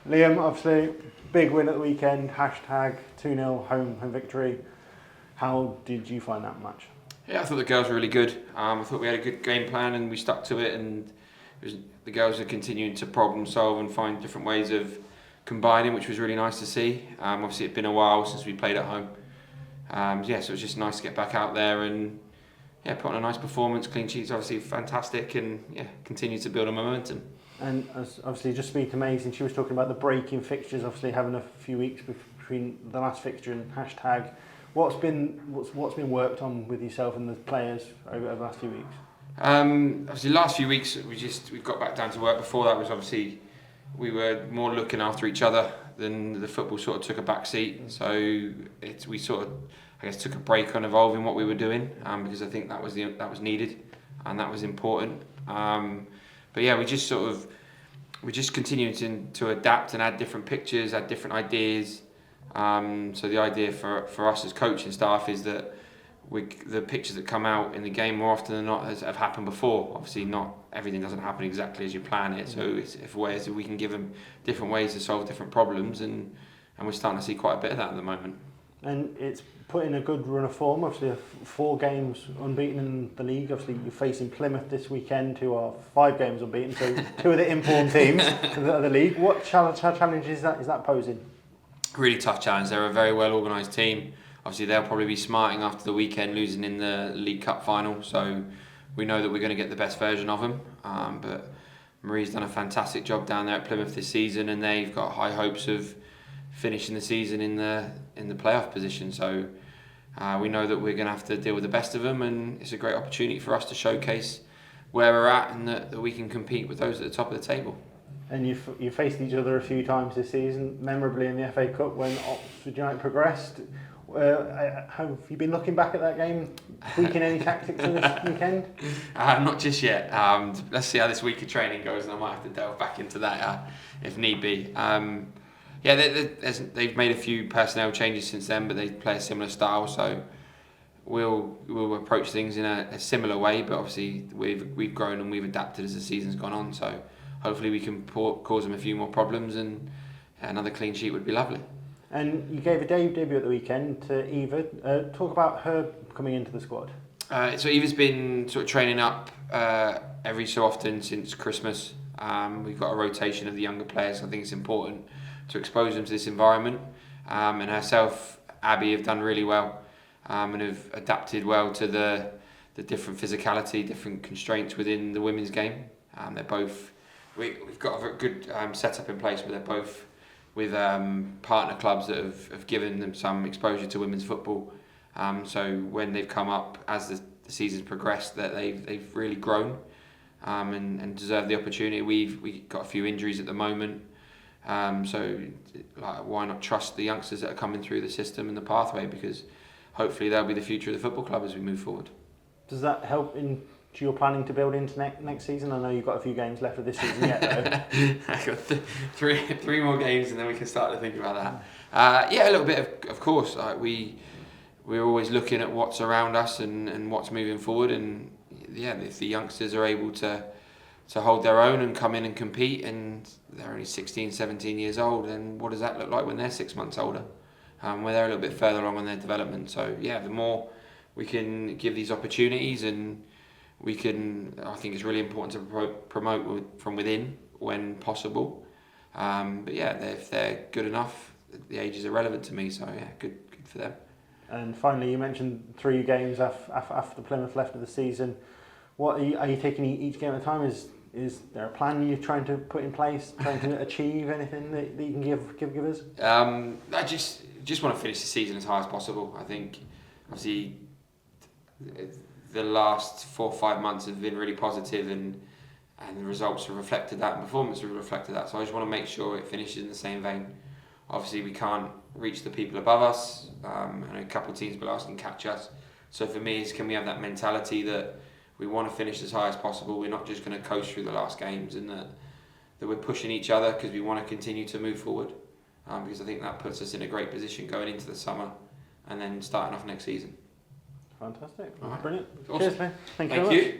Liam, obviously, big win at the weekend, hashtag 2-0 home victory. How did you find that match? Yeah, I thought the girls were really good. I thought we had a good game plan and we stuck to it, and the girls are continuing to problem solve and find different ways of combining, which was really nice to see. Obviously, it's been a while since we played at home. So it was just nice to get back out there and put on a nice performance. Clean sheets obviously fantastic, and continue to build a momentum. And obviously, just speaking to Maisie, she was talking about the break in fixtures, obviously having a few weeks between the last fixture and hashtag. What's been worked on with yourself and the players over the last few weeks? Obviously, the last few weeks we got back down to work. Before that was obviously we were more looking after each other. Then the football sort of took a back seat. So we sort of, I guess, took a break on evolving what we were doing, because I think that was needed and that was important. But yeah, we just continued to adapt and add different pictures, add different ideas. So the idea for us as coaching staff is that the pictures that come out in the game more often than not have happened before. Obviously, not everything doesn't happen exactly as you plan it. So it's ways that we can give them different ways to solve different problems, and we're starting to see quite a bit of that at the moment. And it's put in a good run of form. Obviously, 4 games unbeaten in the league. Obviously, you're facing Plymouth this weekend, who are 5 games unbeaten. So 2 of the informed teams of the league. What challenge is that posing? Really tough challenge. They're a very well organised team. Obviously, they'll probably be smarting after the weekend losing in the League Cup final. So we know that we're going to get the best version of them. But Marie's done a fantastic job down there at Plymouth this season, and they've got high hopes of finishing the season in the playoff position. So we know that we're going to have to deal with the best of them, and it's a great opportunity for us to showcase where we're at and that we can compete with those at the top of the table. And you faced each other a few times this season, memorably in the FA Cup when Oxford United progressed. Have you been looking back at that game, tweaking any tactics for this weekend? Not just yet. Let's see how this week of training goes, and I might have to delve back into that if need be. They've made a few personnel changes since then, but they play a similar style, so we'll approach things in a similar way. But obviously, we've grown and we've adapted as the season's gone on. So hopefully, we can cause them a few more problems, and another clean sheet would be lovely. And you gave a debut at the weekend to Eva. Talk about her coming into the squad. So Eva's been sort of training up every so often since Christmas. We've got a rotation of the younger players. I think it's important to expose them to this environment. And herself, Abby, have done really well and have adapted well to the different physicality, different constraints within the women's game. We've got a good setup in place where they're both with partner clubs that have given them some exposure to women's football. So when they've come up as the season's progressed, that they've really grown and deserve the opportunity. We've got a few injuries at the moment, so why not trust the youngsters that are coming through the system and the pathway, because hopefully they'll be the future of the football club as we move forward. Does that help into your planning to build into next season? I know you've got a few games left of this season yet, though. I've got three more games, and then we can start to think about that. A little bit of course. We're always looking at what's around us and what's moving forward, and if the youngsters are able to hold their own and come in and compete, and they're only 16, 17 years old, then what does that look like when they're 6 months older? Where they're a little bit further along on their development. So the more we can give these opportunities, and I think it's really important to promote from within when possible. If they're good enough, the age is irrelevant to me. So good for them. And finally, you mentioned 3 games after Plymouth left of the season. What are you taking each game at a time? Is there a plan you're trying to put in place, trying to achieve anything that you can give us? I just want to finish the season as high as possible. I think obviously the last 4 or 5 months have been really positive, and the results have reflected that, and performance have reflected that. So I just want to make sure it finishes in the same vein. Obviously, we can't reach the people above us, and a couple of teams below us can catch us. So for me, can we have that mentality that we want to finish as high as possible? We're not just going to coast through the last games, and that we're pushing each other because we want to continue to move forward. Because I think that puts us in a great position going into the summer and then starting off next season. Fantastic. All right. Brilliant. Awesome. Cheers, man. Thank you very much.